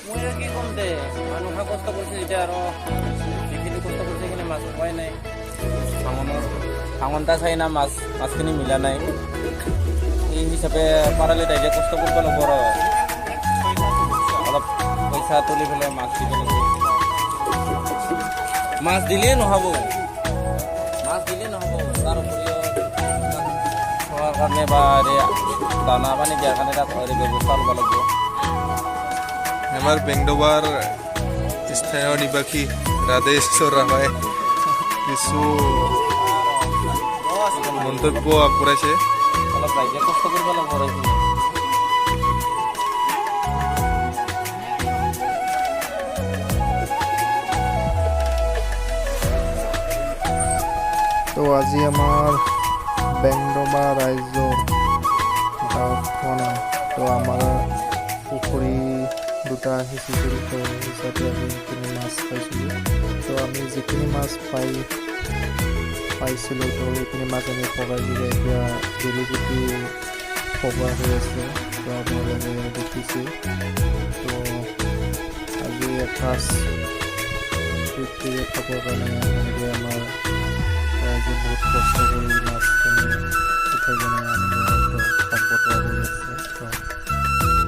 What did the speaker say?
মই আৰু কি ক'ম দে মানুহে কষ্ট কৰিছে যেতিয়া আৰু যিখিনি কষ্ট কৰিছে সেইখিনি মাছ পোৱাই নাই ভাঙনটা চাই না মাছখিনি মিলা নাই সেই হিচাপে পাৰালি তাইকে কষ্ট কৰিব লাগিব আৰু অলপ পইচা তুলি পেলাই মাছ দিব লাগিব মাছ দিলেই নহ'ব তাৰ উপৰিও খোৱাৰ কাৰণে বা দানা পানী দিয়াৰ কাৰণে তাত ব্যৱস্থা ল'ব লাগিব আমাৰ বেংডোবাৰ স্থানীয় নিবাসী ৰাধেশ্বৰ ৰাভাই কিছু মন্তব্য আগবঢ়াইছে অলপ ৰাইজে কষ্ট কৰিব লাগিব ৰাইজে তো আজি আমাৰ বেংডোবা ৰাজ্য গাঁওখন তো আমাৰ পুখুৰী দুটা সিঁচিছিল তো হিচাপে আমি সেইখিনি মাছ পাইছিলোঁ তো আমি যিখিনি মাছ পাইছিলোঁ তো সেইখিনি মাছ আমি পগাই দিলে এতিয়া জেলিগুটি পগোৱা হৈ আছে তো আপোনালোকে দেখিছে তো আজি এসাঁজ তৃপ্তিৰে খাবৰ কাৰণে এনেকৈ আমাৰ